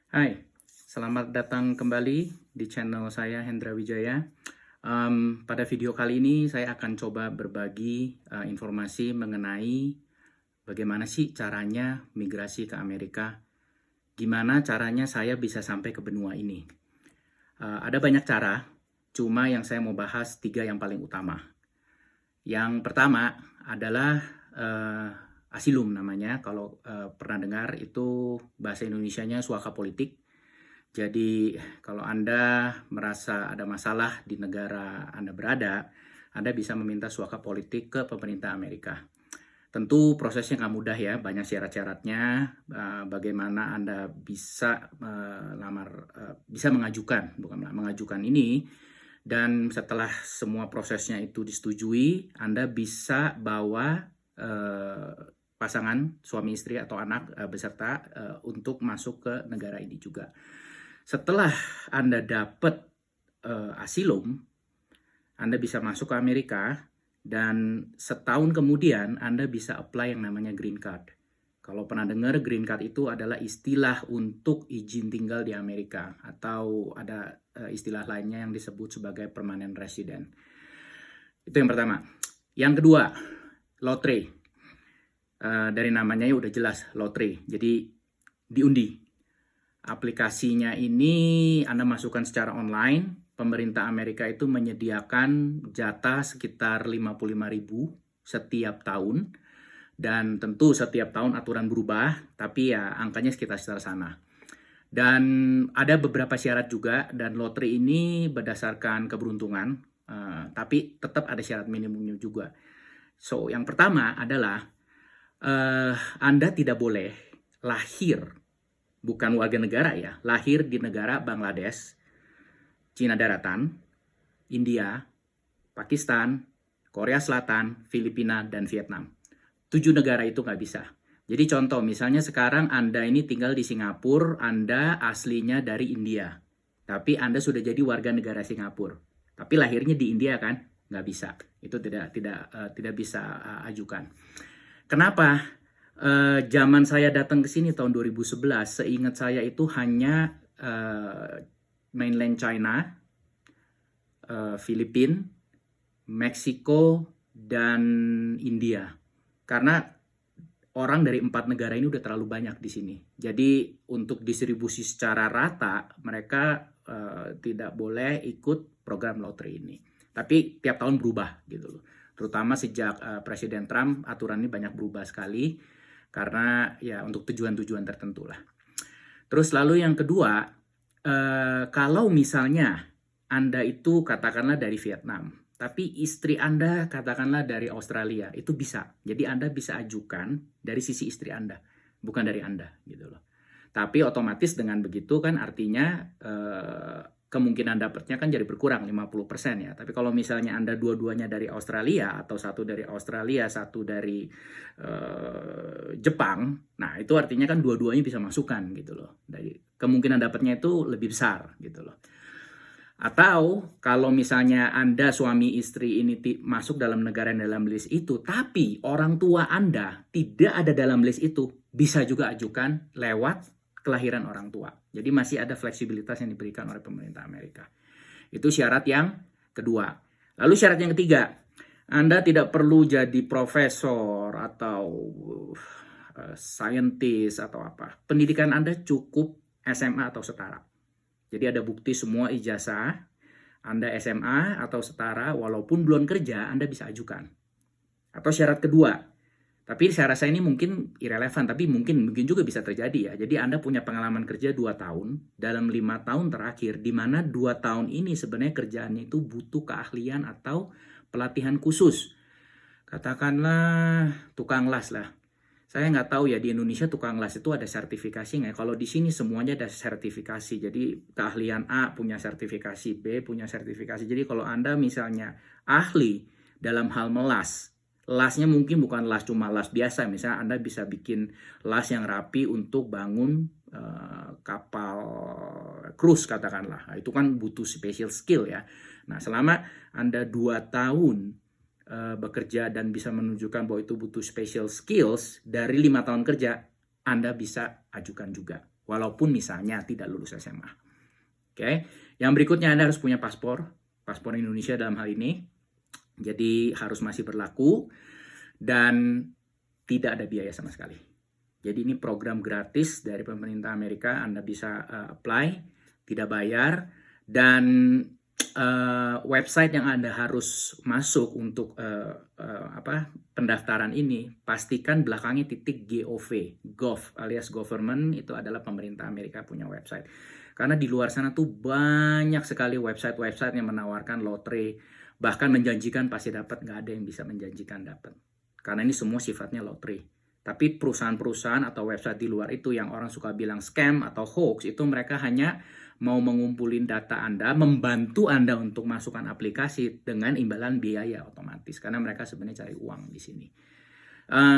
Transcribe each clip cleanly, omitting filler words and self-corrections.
Hai, selamat datang kembali di channel saya Hendra Wijaya. Pada video kali ini saya akan coba berbagi informasi mengenai bagaimana sih caranya migrasi ke Amerika. Gimana caranya saya bisa sampai ke benua ini. Ada banyak cara, cuma yang saya mau bahas 3 yang paling utama. Yang pertama adalah asilum namanya. Kalau pernah dengar itu bahasa Indonesianya suaka politik. Jadi kalau Anda merasa ada masalah di negara Anda berada, Anda bisa meminta suaka politik ke pemerintah Amerika. Tentu prosesnya nggak mudah ya, banyak syarat-syaratnya. Bagaimana Anda bisa bisa mengajukan ini, dan setelah semua prosesnya itu disetujui, Anda bisa bawa pasangan suami istri atau anak beserta untuk masuk ke negara ini juga. Setelah Anda dapat asilum, Anda bisa masuk ke Amerika, dan setahun kemudian Anda bisa apply yang namanya green card. Kalau pernah dengar, green card itu adalah istilah untuk izin tinggal di Amerika, atau ada istilah lainnya yang disebut sebagai permanent resident. Itu yang pertama. Yang kedua, lotre. Dari namanya udah jelas, lotre. Jadi diundi. Aplikasinya ini Anda masukkan secara online. Pemerintah Amerika itu menyediakan jatah sekitar 55.000 setiap tahun. Dan tentu setiap tahun aturan berubah, tapi ya angkanya sekitar sana. Dan ada beberapa syarat juga, dan lotre ini berdasarkan keberuntungan, tapi tetap ada syarat minimumnya juga. So, yang pertama adalah Anda tidak boleh lahir, bukan warga negara ya, lahir di negara Bangladesh, Cina Daratan, India, Pakistan, Korea Selatan, Filipina, dan Vietnam. 7 negara itu nggak bisa. Jadi contoh, misalnya sekarang Anda ini tinggal di Singapura, Anda aslinya dari India, tapi Anda sudah jadi warga negara Singapura, tapi lahirnya di India kan? Nggak bisa. Itu tidak bisa ajukan. Kenapa? Zaman saya datang ke sini tahun 2011, seingat saya itu hanya mainland China, Filipina, Meksiko, dan India. Karena orang dari 4 negara ini udah terlalu banyak di sini. Jadi untuk distribusi secara rata, mereka tidak boleh ikut program lotre ini. Tapi tiap tahun berubah gitu loh. Terutama sejak Presiden Trump, aturan ini banyak berubah sekali. Karena ya untuk tujuan-tujuan tertentu lah. Terus lalu yang kedua, kalau misalnya Anda itu katakanlah dari Vietnam, tapi istri Anda katakanlah dari Australia, itu bisa. Jadi Anda bisa ajukan dari sisi istri Anda, bukan dari Anda gitu loh. Tapi otomatis dengan begitu kan artinya kemungkinan dapatnya kan jadi berkurang 50% ya. Tapi kalau misalnya Anda dua-duanya dari Australia, atau satu dari Australia, satu dari Jepang, nah itu artinya kan dua-duanya bisa masukkan gitu loh. Dari kemungkinan dapatnya itu lebih besar gitu loh. Atau kalau misalnya Anda suami istri ini masuk dalam negara yang dalam list itu, tapi orang tua Anda tidak ada dalam list itu, bisa juga ajukan lewat kelahiran orang tua. Jadi masih ada fleksibilitas yang diberikan oleh pemerintah Amerika. Itu syarat yang kedua. Lalu syarat yang ketiga, Anda tidak perlu jadi profesor atau scientist atau apa. Pendidikan Anda cukup SMA atau setara. Jadi ada bukti semua ijazah, Anda SMA atau setara, walaupun belum kerja, Anda bisa ajukan. Atau syarat kedua, tapi saya rasa ini mungkin irrelevan, tapi mungkin juga bisa terjadi ya. Jadi Anda punya pengalaman kerja 2 tahun, dalam 5 tahun terakhir, di mana 2 tahun ini sebenarnya kerjaannya itu butuh keahlian atau pelatihan khusus. Katakanlah tukang las lah. Saya nggak tahu ya di Indonesia tukang las itu ada sertifikasi nggak? Kalau di sini semuanya ada sertifikasi. Jadi keahlian A punya sertifikasi, B punya sertifikasi. Jadi kalau Anda misalnya ahli dalam hal melas, lasnya mungkin bukan las cuma las biasa. Misalnya Anda bisa bikin las yang rapi untuk bangun kapal cruise katakanlah. Nah, itu kan butuh special skill ya. Nah selama Anda 2 tahun bekerja dan bisa menunjukkan bahwa itu butuh special skills, dari 5 tahun kerja Anda bisa ajukan juga walaupun misalnya tidak lulus SMA. Oke. Yang berikutnya Anda harus punya paspor Indonesia dalam hal ini. Jadi harus masih berlaku dan tidak ada biaya sama sekali. Jadi ini program gratis dari pemerintah Amerika, Anda bisa apply, tidak bayar, dan website yang Anda harus masuk untuk pendaftaran ini, pastikan belakangnya .gov alias government, itu adalah pemerintah Amerika punya website. Karena di luar sana tuh banyak sekali website-website yang menawarkan lotre, bahkan menjanjikan pasti dapat, nggak ada yang bisa menjanjikan dapat. Karena ini semua sifatnya lotre. Tapi perusahaan-perusahaan atau website di luar itu yang orang suka bilang scam atau hoax, itu mereka hanya mau mengumpulin data Anda, membantu Anda untuk masukkan aplikasi dengan imbalan biaya otomatis. Karena mereka sebenarnya cari uang di sini.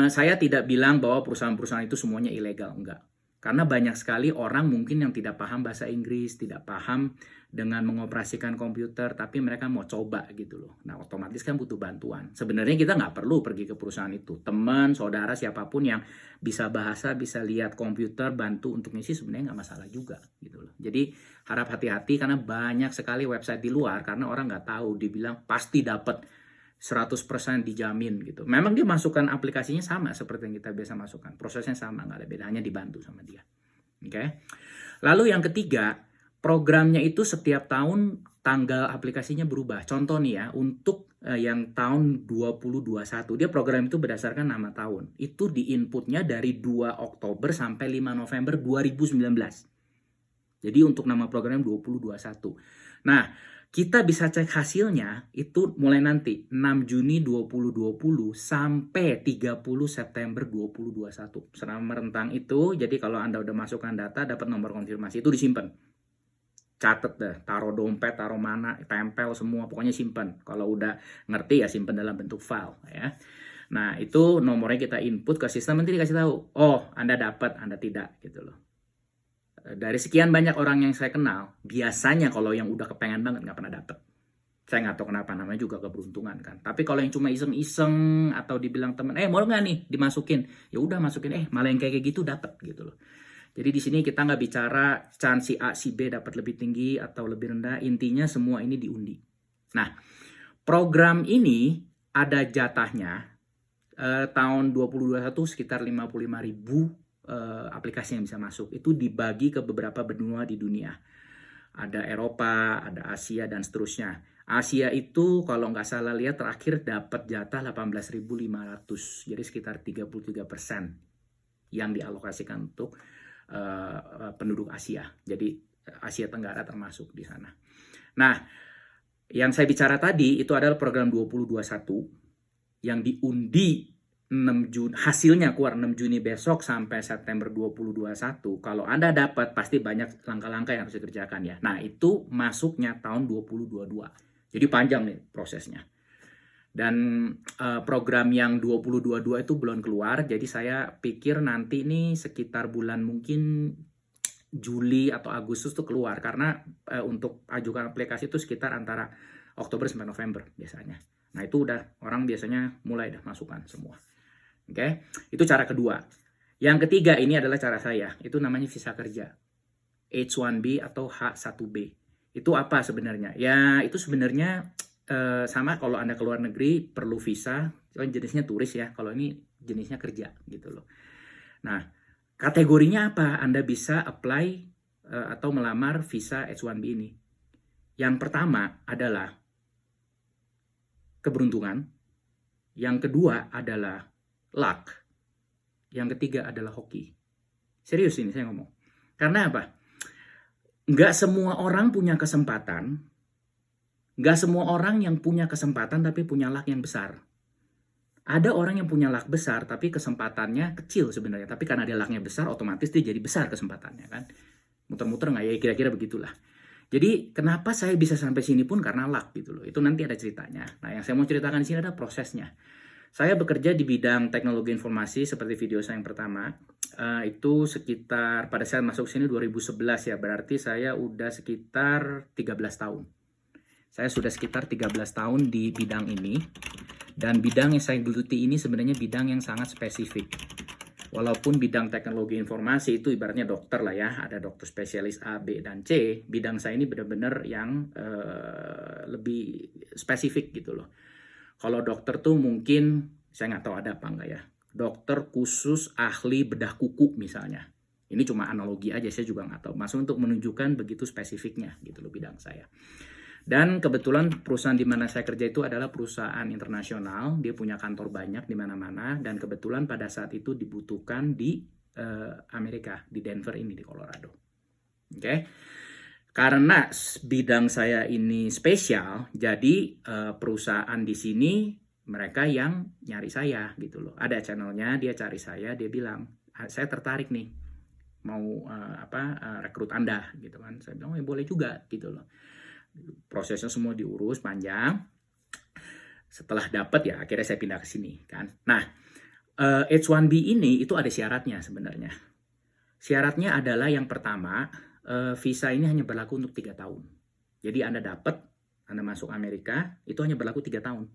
Saya tidak bilang bahwa perusahaan-perusahaan itu semuanya ilegal, enggak. Karena banyak sekali orang mungkin yang tidak paham bahasa Inggris, tidak paham dengan mengoperasikan komputer, tapi mereka mau coba gitu loh. Nah, otomatis kan butuh bantuan. Sebenarnya kita nggak perlu pergi ke perusahaan itu. Teman, saudara, siapapun yang bisa bahasa, bisa lihat komputer, bantu untuk ngisi, sebenarnya nggak masalah juga gitu loh. Jadi harap hati-hati karena banyak sekali website di luar, karena orang nggak tahu, dibilang pasti dapat 100% dijamin gitu. Memang dia masukkan aplikasinya sama seperti yang kita biasa masukkan. Prosesnya sama, nggak ada beda, hanya dibantu sama dia. Oke. Lalu yang ketiga, programnya itu setiap tahun tanggal aplikasinya berubah. Contoh nih ya, untuk yang tahun 2021, dia program itu berdasarkan nama tahun. Itu di-inputnya dari 2 Oktober sampai 5 November 2019. Jadi untuk nama programnya 2021. Nah, kita bisa cek hasilnya itu mulai nanti 6 Juni 2020 sampai 30 September 2021. Selama rentang itu, jadi kalau Anda udah masukkan data, dapat nomor konfirmasi, itu disimpan. Catat deh, taruh dompet, taruh mana, tempel semua, pokoknya simpan. Kalau udah ngerti ya simpan dalam bentuk file ya. Nah, itu nomornya kita input ke sistem, nanti dikasih tahu, oh Anda dapat, Anda tidak gitu loh. Dari sekian banyak orang yang saya kenal, biasanya kalau yang udah kepengen banget nggak pernah dapet. Saya nggak tahu kenapa, namanya juga keberuntungan kan. Tapi kalau yang cuma iseng-iseng atau dibilang temen, mau nggak nih dimasukin? Ya udah masukin, malah yang kayak gitu dapet gitu loh. Jadi di sini kita nggak bicara chance si A, si B dapat lebih tinggi atau lebih rendah. Intinya semua ini diundi. Nah, program ini ada jatahnya tahun 2021 sekitar 55.000 aplikasi yang bisa masuk. Itu dibagi ke beberapa benua di dunia. Ada Eropa, ada Asia, dan seterusnya. Asia itu kalau nggak salah lihat terakhir dapat jatah 18.500. Jadi sekitar 33% yang dialokasikan untuk penduduk Asia. Jadi Asia Tenggara termasuk di sana. Nah, yang saya bicara tadi itu adalah program 2021 yang diundi 6 Juni, hasilnya keluar 6 Juni besok sampai September 2021. Kalau Anda dapat, pasti banyak langkah-langkah yang harus dikerjakan ya. Nah, itu masuknya tahun 2022. Jadi panjang nih prosesnya. Dan program yang 2022 itu belum keluar, jadi saya pikir nanti nih sekitar bulan mungkin Juli atau Agustus tuh keluar. Karena untuk ajukan aplikasi itu sekitar antara Oktober sampai November biasanya. Nah, itu udah orang biasanya mulai dah masukkan semua. Oke, itu cara kedua. Yang ketiga ini adalah cara saya. Itu namanya visa kerja. H1B atau H1B. Itu apa sebenarnya? Ya, itu sebenarnya sama kalau Anda ke luar negeri perlu visa. Jenisnya turis ya. Kalau ini jenisnya kerja gitu loh. Nah, kategorinya apa? Anda bisa apply atau melamar visa H1B ini. Yang pertama adalah keberuntungan. Yang kedua adalah luck. Yang ketiga adalah hoki. Serius ini saya ngomong. Karena apa? Nggak semua orang punya kesempatan. Nggak semua orang yang punya kesempatan tapi punya luck yang besar. Ada orang yang punya luck besar tapi kesempatannya kecil sebenarnya. Tapi karena dia lucknya besar, otomatis dia jadi besar kesempatannya kan. Muter-muter nggak ya? Kira-kira begitulah. Jadi kenapa saya bisa sampai sini pun karena luck gitu loh. Itu nanti ada ceritanya. Nah, yang saya mau ceritakan di sini adalah prosesnya. Saya bekerja di bidang teknologi informasi seperti video saya yang pertama. Itu sekitar pada saat masuk sini 2011 ya. Berarti saya udah sekitar 13 tahun. Saya sudah sekitar 13 tahun di bidang ini. Dan bidang yang saya geluti ini sebenarnya bidang yang sangat spesifik. Walaupun bidang teknologi informasi itu ibaratnya dokter lah ya, ada dokter spesialis A, B, dan C. Bidang saya ini benar-benar yang lebih spesifik gitu loh. Kalau dokter tuh mungkin, saya nggak tahu ada apa enggak ya, dokter khusus ahli bedah kuku misalnya. Ini cuma analogi aja, saya juga nggak tahu. Maksud untuk menunjukkan begitu spesifiknya gitu loh bidang saya. Dan kebetulan perusahaan di mana saya kerja itu adalah perusahaan internasional, dia punya kantor banyak di mana-mana, dan kebetulan pada saat itu dibutuhkan di Amerika, di Denver ini, di Colorado. Oke. Karena bidang saya ini spesial, jadi perusahaan di sini mereka yang nyari saya gitu loh. Ada channelnya, dia cari saya, dia bilang, saya tertarik nih, mau rekrut Anda gitu kan. Saya bilang, boleh juga gitu loh. Prosesnya semua diurus panjang. Setelah dapat ya akhirnya saya pindah ke sini kan. Nah, H1B ini itu ada syaratnya sebenarnya. Syaratnya adalah yang pertama, visa ini hanya berlaku untuk 3 tahun. Jadi Anda dapat, Anda masuk Amerika, itu hanya berlaku 3 tahun.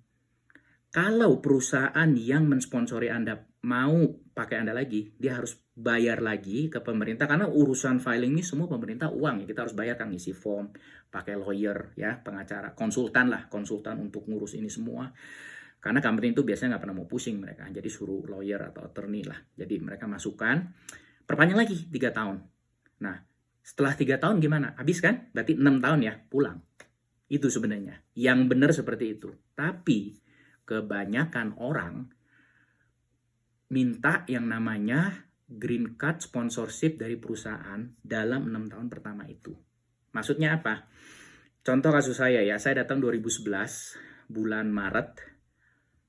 Kalau perusahaan yang mensponsori Anda mau pakai Anda lagi, dia harus bayar lagi ke pemerintah, karena urusan filing ini semua pemerintah uang ya, kita harus bayar kan, ngisi form, pakai lawyer ya, pengacara, konsultan untuk ngurus ini semua. Karena company itu biasanya nggak pernah mau pusing mereka, jadi suruh lawyer atau attorney lah. Jadi mereka masukkan, perpanjang lagi 3 tahun. Nah, setelah 3 tahun gimana? Habis kan? Berarti 6 tahun ya, pulang. Itu sebenarnya. Yang benar seperti itu. Tapi kebanyakan orang minta yang namanya green card sponsorship dari perusahaan dalam 6 tahun pertama itu. Maksudnya apa? Contoh kasus saya ya, saya datang 2011 bulan Maret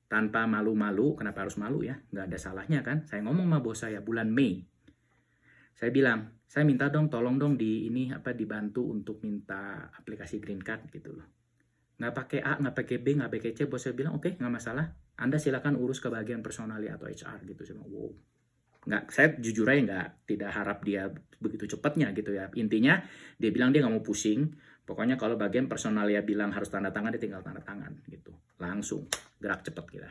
tanpa malu-malu. Kenapa harus malu ya? Nggak ada salahnya kan? Saya ngomong sama bos saya bulan Mei. Saya bilang, saya minta dong, tolong dong dibantu untuk minta aplikasi green card gitu loh. Nggak pakai A, nggak pakai B, nggak pakai C. Bos saya bilang, oke, nggak masalah. Anda silakan urus ke bagian personalia atau HR gitu. Saya bilang, wow. Nggak, saya jujur aja tidak harap dia begitu cepatnya gitu ya. Intinya dia bilang dia nggak mau pusing. Pokoknya kalau bagian personalia bilang harus tanda tangan, dia tinggal tanda tangan gitu. Langsung gerak cepat kita.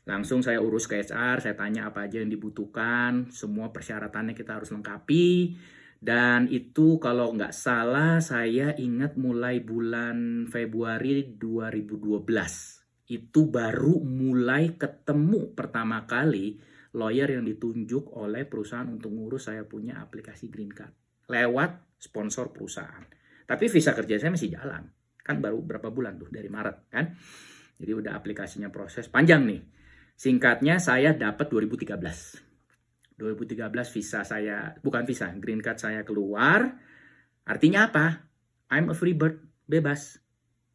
Langsung saya urus ke HR, saya tanya apa aja yang dibutuhkan, semua persyaratannya kita harus lengkapi. Dan itu kalau nggak salah saya ingat mulai bulan Februari 2012. Itu baru mulai ketemu pertama kali lawyer yang ditunjuk oleh perusahaan untuk ngurus saya punya aplikasi green card. Lewat sponsor perusahaan. Tapi visa kerja saya masih jalan. Kan baru berapa bulan tuh, dari Maret kan. Jadi udah aplikasinya proses panjang nih. Singkatnya saya dapat 2013 visa saya, bukan visa, green card saya keluar. Artinya apa? I'm a free bird, bebas.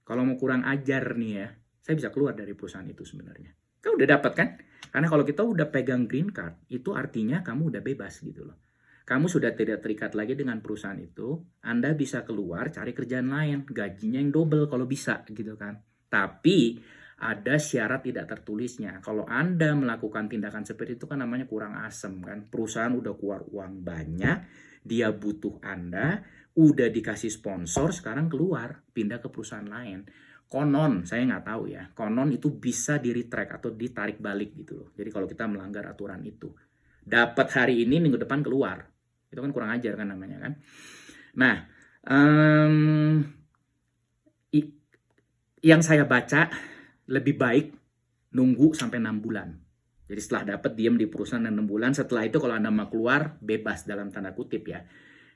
Kalau mau kurang ajar nih ya, saya bisa keluar dari perusahaan itu sebenarnya. Kan udah dapat kan? Karena kalau kita udah pegang green card, itu artinya kamu udah bebas gitu loh. Kamu sudah tidak terikat lagi dengan perusahaan itu, Anda bisa keluar cari kerjaan lain, gajinya yang double kalau bisa gitu kan. Tapi ada syarat tidak tertulisnya. Kalau Anda melakukan tindakan seperti itu kan namanya kurang asem kan. Perusahaan udah keluar uang banyak, dia butuh Anda, udah dikasih sponsor, sekarang keluar, pindah ke perusahaan lain. Konon, saya nggak tahu ya, konon itu bisa di-retract atau ditarik balik gitu loh. Jadi kalau kita melanggar aturan itu. Dapat hari ini, minggu depan keluar. Itu kan kurang ajar kan namanya kan. Nah, yang saya baca, lebih baik nunggu sampai 6 bulan. Jadi setelah dapat diam di perusahaan 6 bulan, setelah itu kalau Anda mau keluar, bebas dalam tanda kutip ya.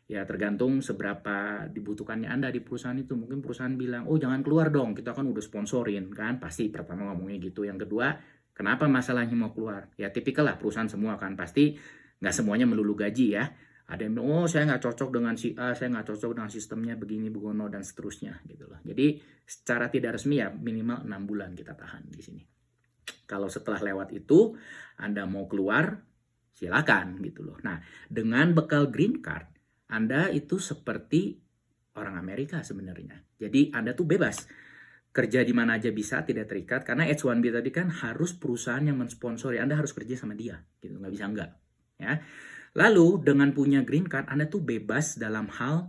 Ya tergantung seberapa dibutuhkannya Anda di perusahaan itu. Mungkin perusahaan bilang, oh jangan keluar dong, kita kan udah sponsorin kan. Pasti pertama ngomongnya gitu. Yang kedua, kenapa masalahnya mau keluar? Ya tipikal lah perusahaan semua kan. Pasti nggak semuanya melulu gaji ya. Ada yang bilang, oh saya nggak cocok dengan si A, saya nggak cocok dengan sistemnya begini, begono, dan seterusnya gitu loh. Jadi secara tidak resmi ya minimal 6 bulan kita tahan di sini. Kalau setelah lewat itu, Anda mau keluar, silakan gitu loh. Nah, dengan bekal green card, Anda itu seperti orang Amerika sebenarnya. Jadi Anda tuh bebas. Kerja di mana aja bisa, tidak terikat. Karena H1B tadi kan harus perusahaan yang mensponsori. Anda harus kerja sama dia. Gitu, nggak bisa enggak. Ya. Lalu dengan punya green card, Anda tuh bebas dalam hal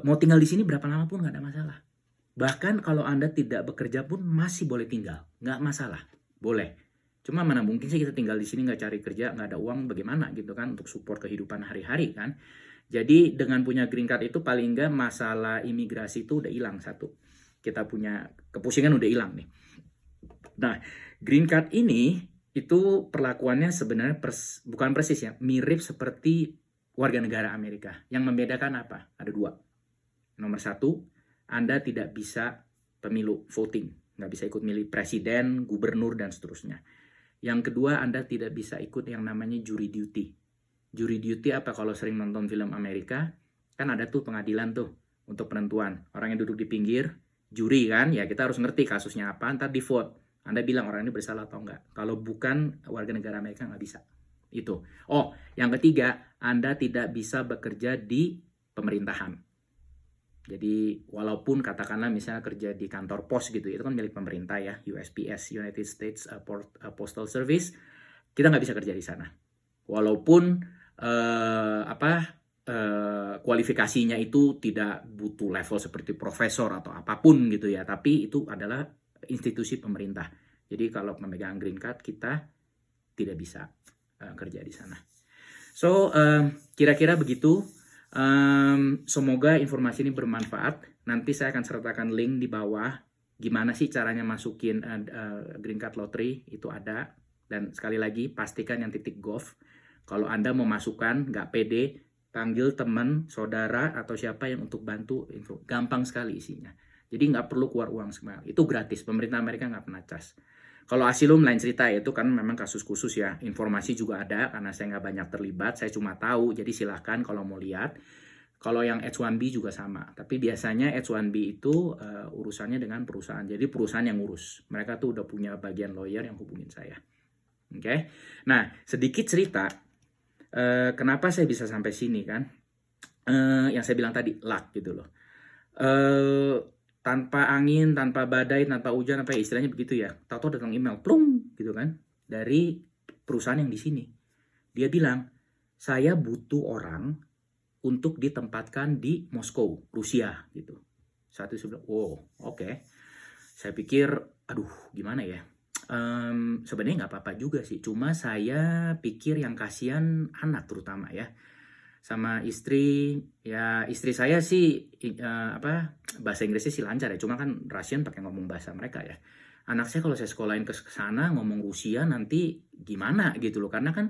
mau tinggal di sini berapa lama pun nggak ada masalah. Bahkan kalau Anda tidak bekerja pun masih boleh tinggal, nggak masalah, boleh. Cuma mana mungkin sih kita tinggal di sini nggak cari kerja, nggak ada uang, bagaimana gitu kan untuk support kehidupan hari-hari kan. Jadi dengan punya green card itu paling nggak masalah imigrasi itu udah hilang satu. Kita punya kepusingan udah hilang nih. Nah, green card ini itu perlakuannya sebenarnya bukan persis ya, mirip seperti warga negara Amerika. Yang membedakan apa? Ada dua. Nomor satu, Anda tidak bisa pemilu, voting. Nggak bisa ikut milih presiden, gubernur, dan seterusnya. Yang kedua, Anda tidak bisa ikut yang namanya jury duty. Jury duty apa? Kalau sering nonton film Amerika, kan ada tuh pengadilan tuh untuk penentuan. Orang yang duduk di pinggir, juri kan, ya kita harus ngerti kasusnya apa, ntar di vote. Anda bilang orang ini bersalah atau enggak. Kalau bukan warga negara Amerika nggak bisa. Itu. Oh, yang ketiga, Anda tidak bisa bekerja di pemerintahan. Jadi walaupun katakanlah misalnya kerja di kantor pos gitu, itu kan milik pemerintah ya, USPS, United States Postal Service, kita nggak bisa kerja di sana. Walaupun kualifikasinya itu tidak butuh level seperti profesor atau apapun gitu ya, tapi itu adalah institusi pemerintah. Jadi kalau memegang green card kita tidak bisa kerja di sana. So kira-kira begitu. Semoga informasi ini bermanfaat. Nanti saya akan sertakan link di bawah gimana sih caranya masukin green card lottery, itu ada. Dan sekali lagi pastikan yang .gov. Kalau Anda mau masukkan nggak pede, panggil teman, saudara atau siapa yang untuk bantu info. Gampang sekali isinya. Jadi nggak perlu keluar uang semua. Itu gratis. Pemerintah Amerika nggak pernah cas. Kalau asilum lain cerita, itu kan memang kasus khusus ya. Informasi juga ada karena saya nggak banyak terlibat. Saya cuma tahu. Jadi silahkan kalau mau lihat. Kalau yang H1B juga sama. Tapi biasanya H1B itu urusannya dengan perusahaan. Jadi perusahaan yang ngurus. Mereka tuh udah punya bagian lawyer yang hubungin saya. Oke. Nah, sedikit cerita. Kenapa saya bisa sampai sini kan? Yang saya bilang tadi, luck gitu loh. Tanpa angin, tanpa badai, tanpa hujan, apa istilahnya begitu ya. Tahu-tahu datang email, plung gitu kan, dari perusahaan yang di sini. Dia bilang, saya butuh orang untuk ditempatkan di Moskow, Rusia gitu. Saat itu saya bilang, wow, oke. Saya pikir, aduh, gimana ya? Sebenarnya nggak apa-apa juga sih. Cuma saya pikir yang kasihan anak terutama ya. Sama istri, ya istri saya sih bahasa Inggrisnya sih lancar ya, cuma kan Russian pakai ngomong bahasa mereka ya. Anak saya kalau saya sekolahin ke sana ngomong Rusia nanti gimana gitu loh, karena kan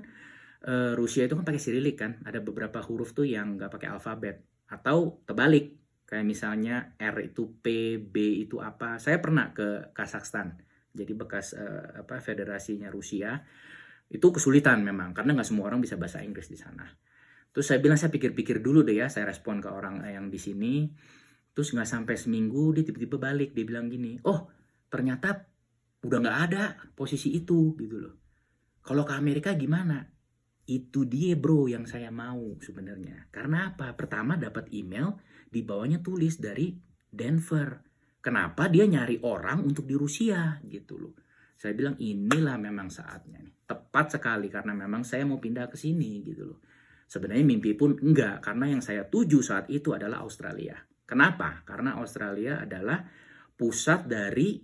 Rusia itu kan pakai Sirilik kan, ada beberapa huruf tuh yang nggak pakai alfabet atau terbalik, kayak misalnya R itu P, B itu apa. Saya pernah ke Kazakhstan, jadi bekas federasinya Rusia, itu kesulitan memang karena nggak semua orang bisa bahasa Inggris di sana. Terus saya bilang, saya pikir-pikir dulu deh ya, saya respon ke orang yang di sini. Terus nggak sampai seminggu dia tiba-tiba balik, dia bilang gini, oh ternyata udah nggak ada posisi itu gitu loh. Kalau ke Amerika gimana? Itu dia bro yang saya mau sebenarnya. Karena apa? Pertama dapat email, di bawahnya tulis dari Denver. Kenapa dia nyari orang untuk di Rusia gitu loh. Saya bilang inilah memang saatnya nih. Tepat sekali karena memang saya mau pindah ke sini gitu loh. Sebenarnya mimpi pun enggak, karena yang saya tuju saat itu adalah Australia. Kenapa? Karena Australia adalah pusat dari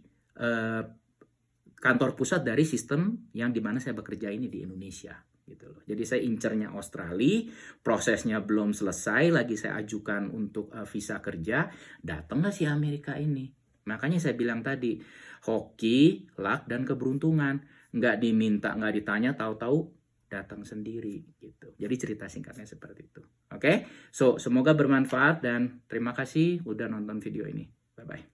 kantor pusat dari sistem yang dimana saya bekerja ini di Indonesia. Gitu loh. Jadi saya incernya Australia, prosesnya belum selesai, lagi saya ajukan untuk visa kerja, datang nggak si Amerika ini? Makanya saya bilang tadi, hoki, luck, dan keberuntungan. Nggak diminta, nggak ditanya, tahu-tahu datang sendiri gitu. Jadi cerita singkatnya seperti itu. Oke? So, semoga bermanfaat dan terima kasih udah nonton video ini. Bye-bye.